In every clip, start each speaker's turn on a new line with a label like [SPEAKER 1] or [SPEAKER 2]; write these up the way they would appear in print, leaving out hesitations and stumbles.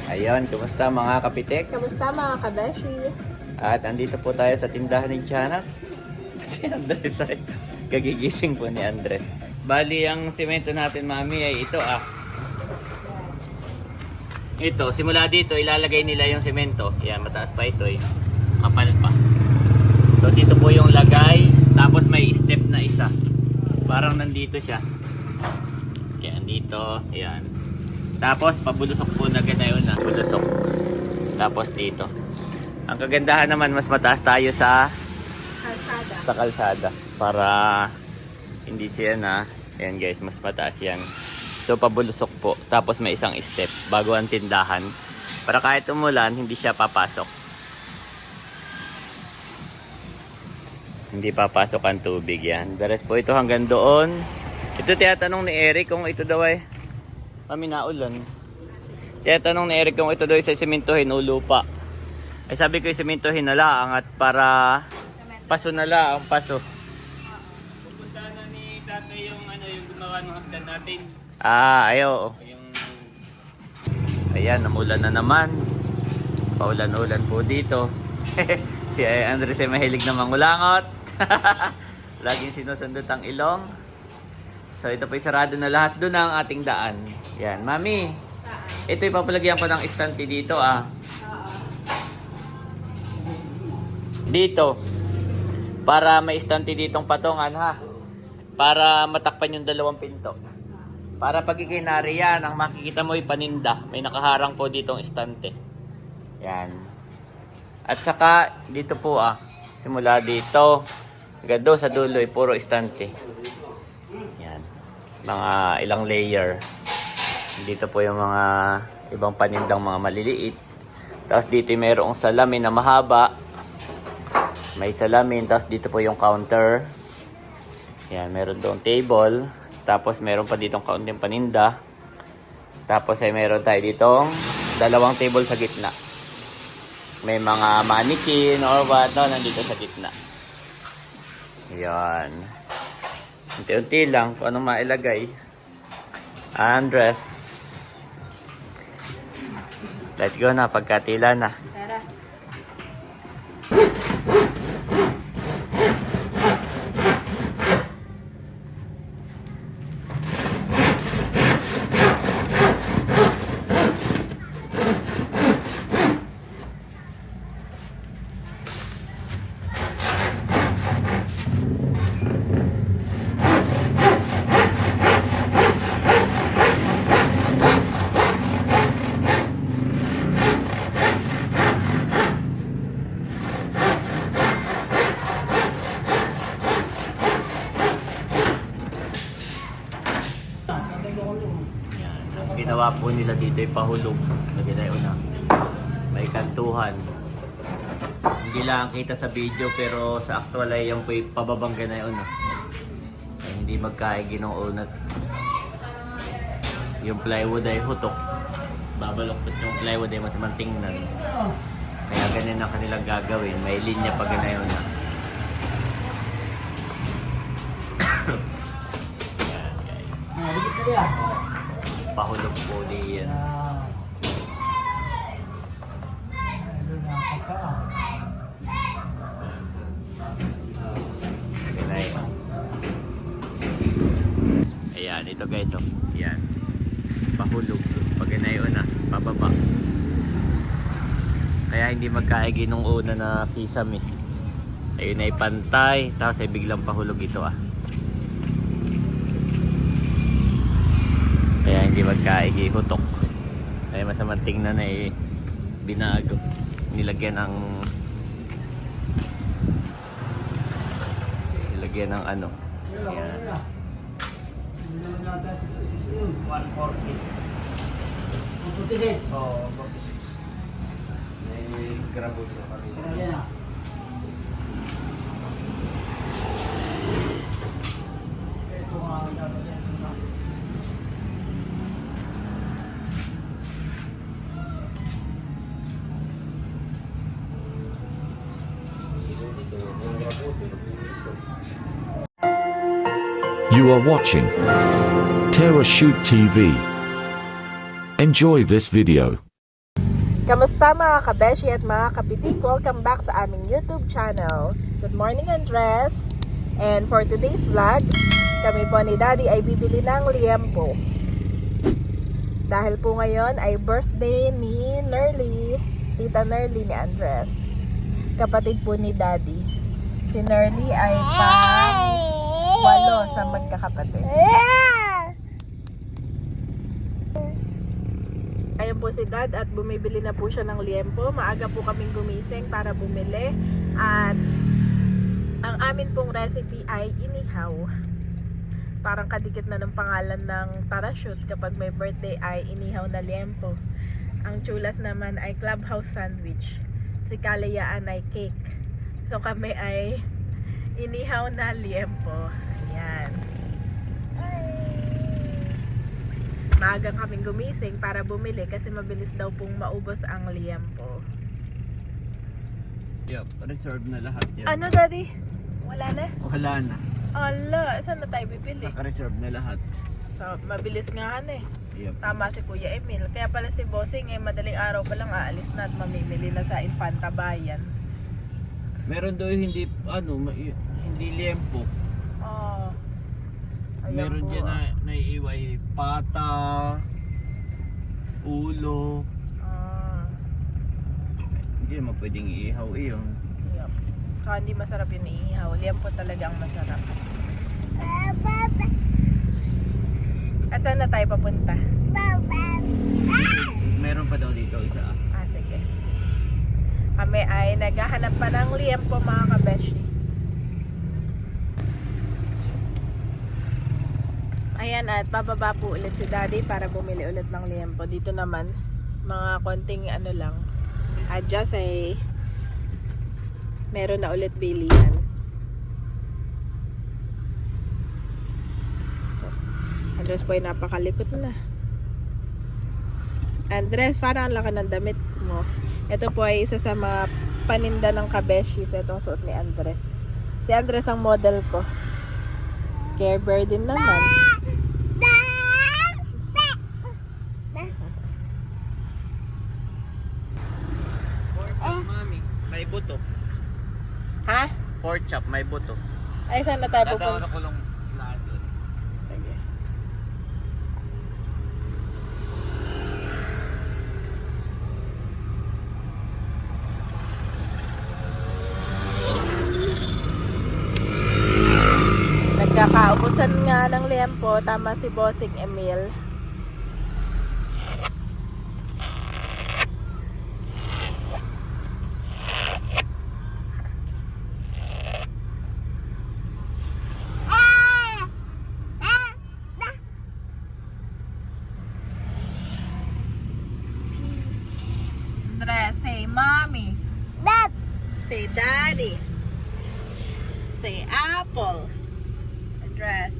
[SPEAKER 1] Ayun, kumusta mga kapitek?
[SPEAKER 2] Kamusta mga kabeshi?
[SPEAKER 1] At andito po tayo sa tindahan ni Janet. Si Andres ay kagigising po ni Andres. Bali, ang simento natin, mami, ay ito Ito, simula dito, ilalagay nila yung simento. Yan, mataas pa ito eh. Kapal pa. So, dito po yung lagay. Tapos may step na isa. Parang nandito siya. Yan, dito. Yan. Tapos, pabulusok po na ganayon na. Bulusok. Tapos dito. Ang kagandahan naman, mas mataas tayo sa kalsada. Para hindi siya na. Ayan guys, mas mataas yan. So, pabulusok po. Tapos may isang step bago ang tindahan. Para kahit umulan, hindi siya papasok. Hindi papasok ang tubig yan. The rest po ito hanggang doon. Ito tinatanong ni Eric kung ito daw ay kami naulan. Tinatanong ni Eric kung ito daw ay sa simentohin o lupa. Ay sabi ko yung simentohin na lang at para paso na lang ang paso. Pupunta na ni tatay yung gumawa ng hagdan natin. Ayo. Ayan, namulan na naman. Paulan-ulan po dito. Si Andres ay mahilig na mangulangot. Laging sinusundot ang ilong. So ito po sarado na lahat doon ang ating daan. Yan, mami. Ito ipapalagyan ko ng istante dito Dito. Para may istante ditong patungan Para matakpan yung dalawang pinto. Para pag ikinari yan, ang makikita mo ay paninda. May nakaharang po ditong istante. Yan. At saka dito po simula dito hanggang sa dulo ay puro istante. Yan. Mga ilang layer. Dito po yung mga ibang panindang mga maliliit. Tapos dito mayroong salamin na mahaba. May salamin. Tapos dito po yung counter. Yan. Meron doon table. Tapos meron pa ditong kaunting paninda. Tapos ay meron tayo ditong dalawang table sa gitna. May mga mannequin or what nandito sa gitna. Yan. Unti-unti lang kung anong mailagay. Andres. Let's go na, pagkatila na.
[SPEAKER 2] Tara.
[SPEAKER 1] Ginawa po nila dito ay pahulog na ginayon may kantuhan. Hindi lang kita sa video pero sa actual ay yung po pababang ganayon ay hindi magkaigi ng unat. Yung plywood ay hutok, babaloktot yung plywood ay masamang tingnan, kaya ganyan ang kanilang gagawin. May linya pa ganayon yan guys, pahulog po diyan. Ayan, ito guys Ayan. Pahulog. Pag inayon pababa. Kaya hindi magkaigi nung una na kisame. Ayun ay pantay, tapos ay biglang pahulog ito Kaya hindi magkaigi, hutok. Kaya masamang tingnan ay binago. Nilagyan ng Ayan. 140. Oo, 46. May grabo dito kami.
[SPEAKER 3] You are watching Terra Shoot TV. Enjoy this video.
[SPEAKER 2] Kamusta mga kabeshi at mga kapitik? Welcome back sa aming YouTube channel. Good morning, Andres. And for today's vlog, kami po ni Daddy ay bibili ng liempo. Dahil po ngayon ay birthday ni Nerly, Tita Nerly ni Andres. Kapatid po ni Daddy. Si Nerly ay pang-walo sa magkakapatid. Ayun po si Dad at bumibili na po siya ng liempo. Maaga po kaming gumising para bumili. At ang amin pong recipe ay inihaw. Parang kadikit na ng pangalan ng parachute kapag may birthday ay inihaw na liempo. Ang chulas naman ay clubhouse sandwich. Si kalayaan ay cake. So kami ay inihaw na liempo. Ayan. Maagang kaming gumising para bumili kasi mabilis daw pong maubos ang liempo.
[SPEAKER 1] Yup, reserve na lahat yan.
[SPEAKER 2] Ano, Daddy? Wala na?
[SPEAKER 1] Wala na.
[SPEAKER 2] Ala, saan na tayo bibili?
[SPEAKER 1] Naka-reserve na lahat.
[SPEAKER 2] So, mabilis nga eh.
[SPEAKER 1] Yup.
[SPEAKER 2] Tama si Kuya Emil. Kaya pala si Bossing madaling araw pa lang aalis na at mamimili na sa Infanta Bayan.
[SPEAKER 1] Meron daw hindi, hindi liempo.
[SPEAKER 2] Oh. Ayan
[SPEAKER 1] Meron
[SPEAKER 2] po,
[SPEAKER 1] dyan na naiiway pata, ulo. Hindi naman pwedeng iihaw iyon.
[SPEAKER 2] Yup. So, hindi masarap yung iihaw. Liempo talaga ang masarap. At saan na tayo papunta?
[SPEAKER 1] Meron pa daw dito isa.
[SPEAKER 2] Ah, sige. Kami ay naghahanap pa ng liempo mga kabeshi. Ayan, at bababa po ulit si Daddy para bumili ulit ng liempo. Dito naman, mga konting lang. Adjust ay meron na ulit bilihan. Andres po ay napakalikot na. Andres, parang ang laki ng damit mo. Ito po ay isa sa mga paninda ng kabeshis. Itong suot ni Andres. Si Andres ang model ko. Care Bear din naman.
[SPEAKER 1] Mami, may buto.
[SPEAKER 2] Ha?
[SPEAKER 1] Pork chop, may buto.
[SPEAKER 2] Ay, saan na tayo
[SPEAKER 1] Tatawa
[SPEAKER 2] pupunta?
[SPEAKER 1] na ko lang lahat yun.
[SPEAKER 2] Sige. Nagkakaubusan nga ng liempo. Tama si Bossing Emil. Andres, say mommy. Dad. Say daddy. Say apple. Andres.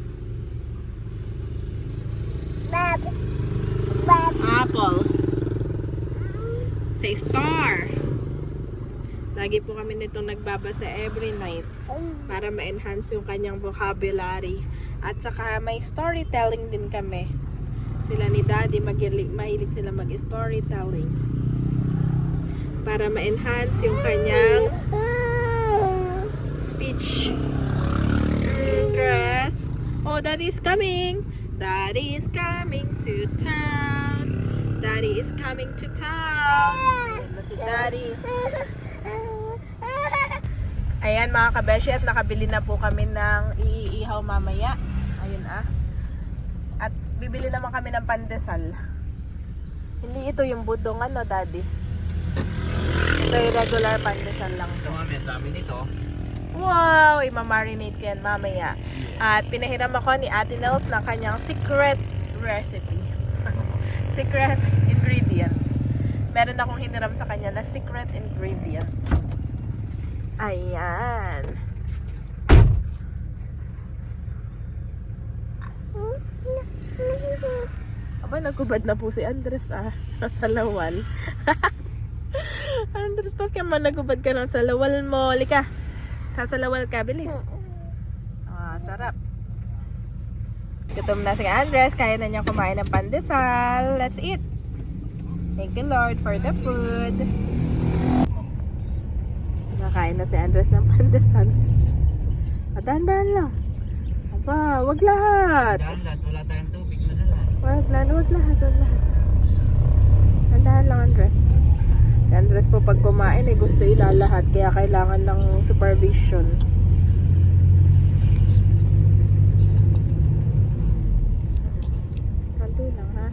[SPEAKER 2] Dad. Apple. Say star. Lagi po kami nitong nagbabasa every night para ma-enhance yung kanyang vocabulary. At saka may storytelling din kami. Sila ni Daddy, mahilig sila mag-storytelling. Para ma-enhance yung kanyang speech. Andres. Oh, Daddy is coming. Daddy is coming to town. Daddy is coming to town. Ayan na si Daddy. Ayan mga kabeshi, at nakabili na po kami ng iihaw mamaya. Ayun At bibili naman kami ng pandesal. Hindi ito yung budong Daddy. Ito yung regular pandesal lang.
[SPEAKER 1] So mami, ang dami nito.
[SPEAKER 2] Wow! Ima-marinate ko yan mamaya. At pinahiram ako ni Ate Nels ng kanyang secret recipe. Secret ingredient. Meron akong hiniram sa kanya na secret ingredient. Ayan. Aba, nagkubad na po si Andres sa lawal. Andres, bakit man nagkubad ka sa lawal mo? Lika. Sasalawal ka, bilis. Sarap. Gutom na si Andres, kaya na niyang kumain ng pandesal. Let's eat. Thank you Lord for the food. Nakain na si Andres ng pandesal. Dahan-dahan lang. Aba, wag lahat.
[SPEAKER 1] Dahan-dahan, wala tayong tubig na lang.
[SPEAKER 2] Wag lahat. Dahan-dahan lang, Andres. Si Andres po pag kumain ay gusto ilalahat kaya kailangan ng supervision. Kanto lang ha.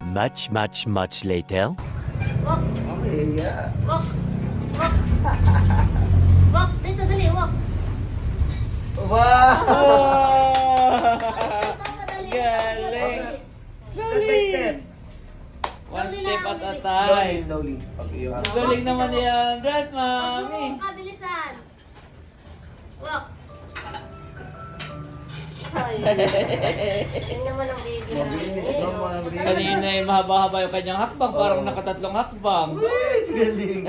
[SPEAKER 3] Much later.
[SPEAKER 4] Walk, dito, dali, walk.
[SPEAKER 1] Wow!
[SPEAKER 4] Dali.
[SPEAKER 1] Galing!
[SPEAKER 5] Step by step.
[SPEAKER 1] One step at a time.
[SPEAKER 5] Slowly.
[SPEAKER 1] Galing naman ni Andres, mami.
[SPEAKER 4] Kabilisan. Walk. Ay. Yun naman ang baby namin.
[SPEAKER 1] Kanina ay mahaba-haba yung kanyang hakbang, parang nakatatlong hakbang.
[SPEAKER 5] Galing.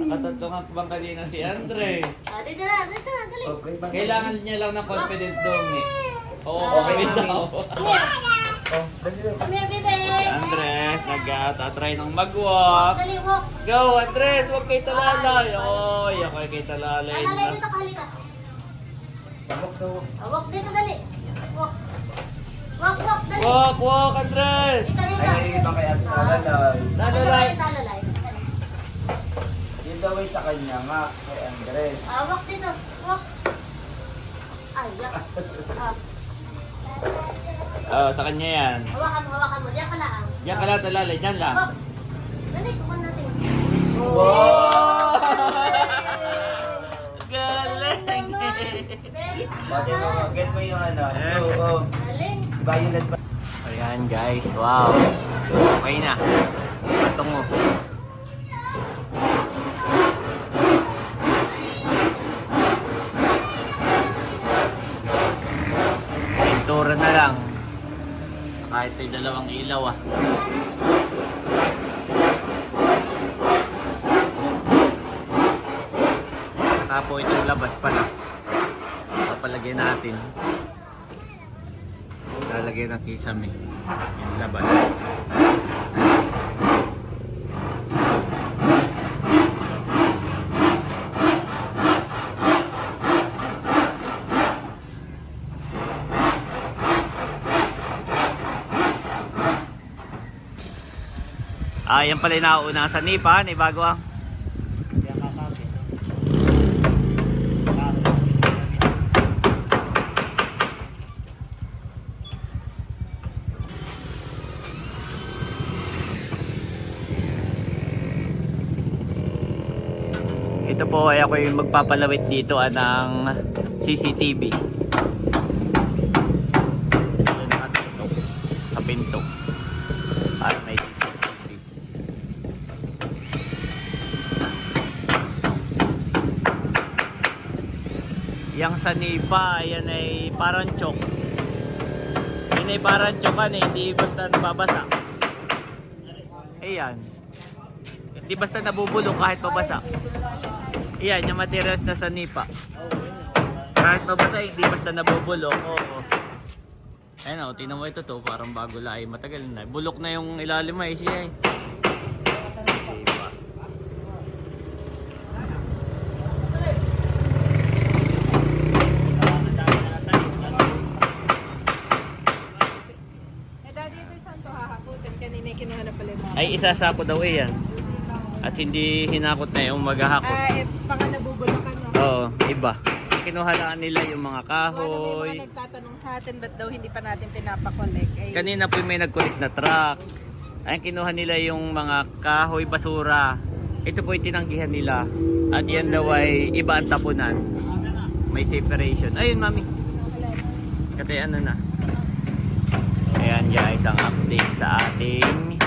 [SPEAKER 1] Nakatatlong hakbang kanina si Andres.
[SPEAKER 4] Dito na, dali.
[SPEAKER 5] Okay, bakit?
[SPEAKER 1] Kailangan niya lang ng confident dong eh. Oo,
[SPEAKER 5] Okay,
[SPEAKER 1] confident
[SPEAKER 5] mami.
[SPEAKER 1] daw.
[SPEAKER 4] Come here.
[SPEAKER 5] Oh, dali lang.
[SPEAKER 4] Come here, baby.
[SPEAKER 1] Si Andres, nag-try ng mag-walk.
[SPEAKER 4] Dali, walk.
[SPEAKER 1] Go, Andres! Huwag kay talalay! Oy, ako ay kay talalay.
[SPEAKER 4] Alalay dito, kahalika.
[SPEAKER 5] Tabok daw.
[SPEAKER 4] Walk dito, dali. Walk. Walk, dali.
[SPEAKER 1] Walk, Andres!
[SPEAKER 4] Dito, dito.
[SPEAKER 5] Ay, bakit at talalay.
[SPEAKER 1] Talalay!
[SPEAKER 4] Talalay.
[SPEAKER 5] Yun daw ay sa kanya nga, kay Andres.
[SPEAKER 4] Walk dito. Walk. Ay, yak.
[SPEAKER 1] Sa kanya yan.
[SPEAKER 4] Hawakan mo. Diyan ka lang.
[SPEAKER 1] Diyan ka lang talalay, diyan lang.
[SPEAKER 4] Walk. Dali, kukuha natin.
[SPEAKER 1] Wow! Galing!
[SPEAKER 4] Very
[SPEAKER 5] Bakit mo, get mo yung ano.
[SPEAKER 1] Eh.
[SPEAKER 5] Oo.
[SPEAKER 4] Galing.
[SPEAKER 5] Violet pa.
[SPEAKER 1] Ayan guys, wow! Okay na. Patungo. Pintura na lang. Kahit ay dalawang ilaw ah. Saka po itong labas pala. Papalagyan natin. Lalagyan ng kisame. Yung labas. Yan pala yung nauna sa nipa, ni bago ang. Ito po ay ako yung magpapalawit dito ng CCTV. Ito nakatutok sa pinto. Para may CCTV. Yang sa nipa, yan ay parang chok. Yan ay parang chokan eh, hindi basta nababasa. Ayan. Hindi basta nabubulong kahit mabasa. Ayan, yung materials na sa nipa. Kahit mabasa, hindi basta nabubulong. Oo. Ayan o, tingnan mo ito to, parang bago lang. Matagal na. Bulok na yung ilalim ay siya eh.
[SPEAKER 2] Daddy, ito isang to hahakutin. Kanina kinuha na pala yung mga.
[SPEAKER 1] Ay, isasako daw eh yan. At hindi hinakot na yung maghahakot.
[SPEAKER 2] Baka nabubulakan no?
[SPEAKER 1] Oo, iba. Kinuha lang nila yung mga
[SPEAKER 2] May
[SPEAKER 1] kahoy.
[SPEAKER 2] mga nagtatanong sa atin ba't daw hindi pa natin pinapakolek. Ay,
[SPEAKER 1] Kanina po may nag-collect na truck. Ay, kinuha nila yung mga kahoy, basura. Ito po yung tinanggihan nila. At yan daw ay iba ang tapunan. May separation. Ayun, mami. Katay ano na. Ayan guys, ang update sa ating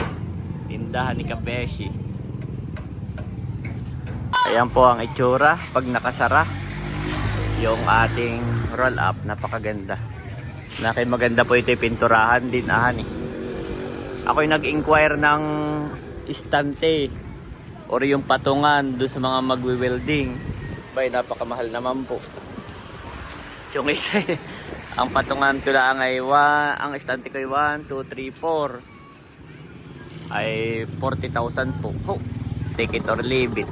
[SPEAKER 1] tindahan ni Kapeshi. Ayan po ang itsura pag nakasara. Yung ating roll up, napakaganda. Maganda po ito yung pinturahan din eh. Ako'y nag-inquire ng istante or yung patungan doon sa mga magwi-welding. Bay, napakamahal naman po. Yung isa ang patungan ko lang ay ang estante ko ay 1, 2, 3, 4 ay 40,000 po. Oh, take it or leave it.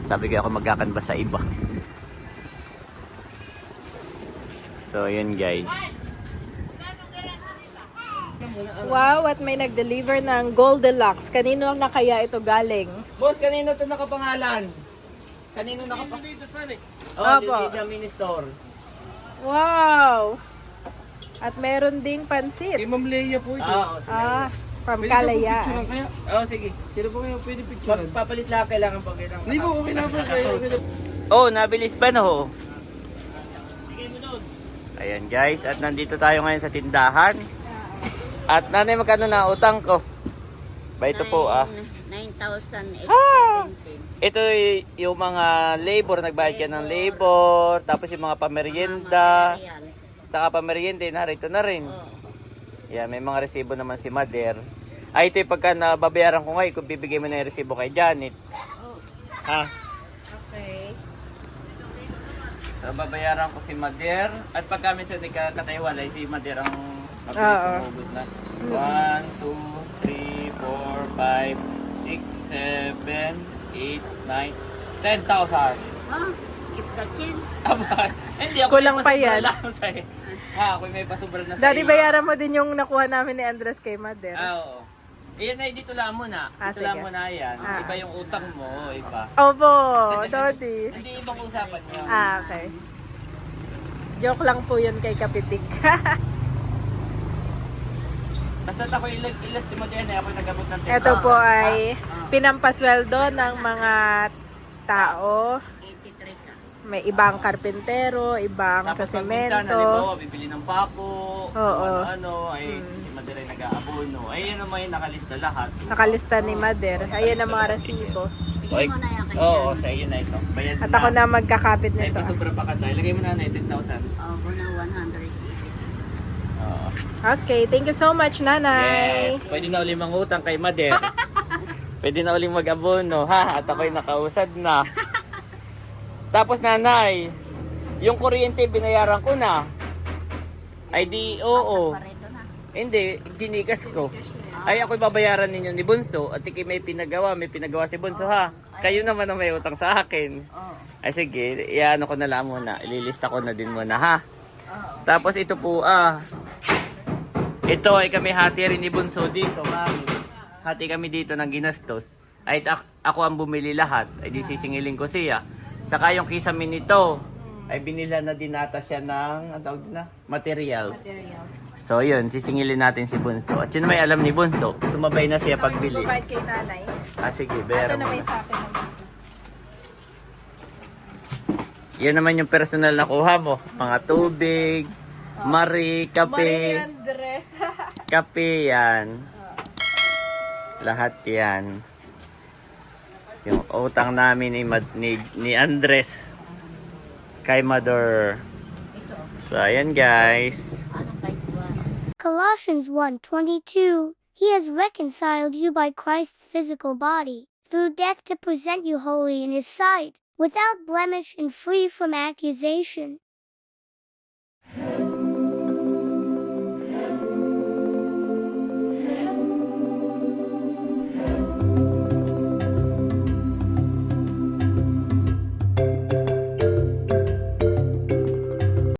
[SPEAKER 1] Sabi ko ako magkakanba sa iba. So yun guys.
[SPEAKER 2] Wow, at may nag-deliver ng Gold Deluxe. Kanino na kaya ito galing?
[SPEAKER 1] Boss, kanino to nakapangalan? Kanino nakapangalan? Oh,
[SPEAKER 2] Opo.
[SPEAKER 1] dito sa mini store.
[SPEAKER 2] Wow! At meron ding pansit.
[SPEAKER 5] Kay Ma'am Leia po ito.
[SPEAKER 2] From Kalaya.
[SPEAKER 5] Kaya?
[SPEAKER 1] Oh, sige.
[SPEAKER 5] Sino po kayo pwede picture?
[SPEAKER 1] Magpapalit lang kailangan pag kailangan.
[SPEAKER 5] Hindi po, okay na po kayo.
[SPEAKER 1] Oh, nabilis pa no. Ayan guys, at nandito tayo ngayon sa tindahan. At nanay, magkano na utang ko? Ba ito po
[SPEAKER 4] 9,817.
[SPEAKER 1] Ito yung mga labor, nagbayad ka ng labor, tapos yung mga pamerienda,
[SPEAKER 4] Materials.
[SPEAKER 1] saka pamerienda, narito na rin. Yan, may mga resibo naman si Mother. Ay, ito yung pagka nababayaran ko ngayon, kung bibigay mo na yung resibo kay Janet. Ha?
[SPEAKER 2] Okay.
[SPEAKER 1] So, babayaran ko si Mother. At pagka minsan kataywalay, si Mother ang mabilis sumugod na. 1, 2, 3, 4, 5, 6, 7, 8, 9, 10,000.
[SPEAKER 4] Ah, skip the chance.
[SPEAKER 1] Aba, hindi ako
[SPEAKER 2] Kulang
[SPEAKER 1] may
[SPEAKER 2] pa yan.
[SPEAKER 1] pasubra lang sa'yo. Ha, ako may pasubra na sa'yo.
[SPEAKER 2] Daddy, bayaran mo din yung nakuha namin ni Andres kay Mother.
[SPEAKER 1] Oo. Iyan ay dito lang muna. Dito
[SPEAKER 2] sige.
[SPEAKER 1] lang muna yan.
[SPEAKER 2] Ah.
[SPEAKER 1] Iba yung utang mo, iba.
[SPEAKER 2] Opo, Daddy.
[SPEAKER 1] Hindi ibang usapan nyo.
[SPEAKER 2] Okay. Joke lang po yun kay Kapitik.
[SPEAKER 1] Basta ako ilas mo din ako nag-abot ng
[SPEAKER 2] Ito po ay pinampasweldo ng mga tao.
[SPEAKER 4] 83 ka.
[SPEAKER 2] May ibang karpentero, ibang sa
[SPEAKER 1] Tapos pag minsan,
[SPEAKER 2] semento.
[SPEAKER 1] halimbawa, bibili ng papo,
[SPEAKER 2] Oo.
[SPEAKER 1] ano, ay si Mother ay nag-aabono. Ay, yan naman yung nakalista lahat.
[SPEAKER 2] Nakalista ni Mother. Ayan ang mga resibo.
[SPEAKER 4] Bigyan mo na yan kay
[SPEAKER 1] Oo,
[SPEAKER 4] Jan.
[SPEAKER 1] sa iyo na ito. Bayad
[SPEAKER 2] At ako na magkakapit
[SPEAKER 1] Ay,
[SPEAKER 2] nito.
[SPEAKER 1] pasubra pa ka tayo. Lagay mo na 10,000.
[SPEAKER 4] Oh, muna 180.
[SPEAKER 1] Oo.
[SPEAKER 2] Okay, thank you so much, Nanay.
[SPEAKER 1] Yes, pwede na ulit mangutang kay Mother. Pwede na ulit mag-abono, ha? At ako'y nakausad na. Tapos nanay, yung kuryente binayaran ko na. Ay di, oo.
[SPEAKER 4] Pareto na.
[SPEAKER 1] Hindi, ginikas ko. Ay ako'y babayaran ninyo ni Bunso. At iki may pinagawa si Bunso ha. Kayo naman ang may utang sa akin.
[SPEAKER 4] Oh.
[SPEAKER 1] Ay sige, iano ko na lang muna. Ililista ko na din muna ha. Tapos ito po ito ay kami hati rin ni Bunso dito, mami. Hati kami dito ng ginastos. Ay ako ang bumili lahat. Ay di sisingilin ko siya. Saka yung kisame nito ay binila na din nata siya ng materials. So yun, sisingilin natin si Bunso. At yun may alam ni Bunso, sumabay na siya pagbili.
[SPEAKER 2] Provide kay Nanay.
[SPEAKER 1] Sige,
[SPEAKER 2] Ito
[SPEAKER 1] bayaran
[SPEAKER 2] na
[SPEAKER 1] mo
[SPEAKER 2] may
[SPEAKER 1] na.
[SPEAKER 2] sa akin.
[SPEAKER 1] Yan naman yung personal na kuha mo. Mga tubig, Marie,
[SPEAKER 2] Marie
[SPEAKER 1] kape,
[SPEAKER 2] Andres.
[SPEAKER 1] kape yan. Lahat yan. Yung utang namin ni Andres kay Mother. So ayan guys.
[SPEAKER 4] Ano kay Juan?
[SPEAKER 6] Colossians 1:22, He has reconciled you by Christ's physical body, through death to present you holy in His sight, without blemish and free from accusation.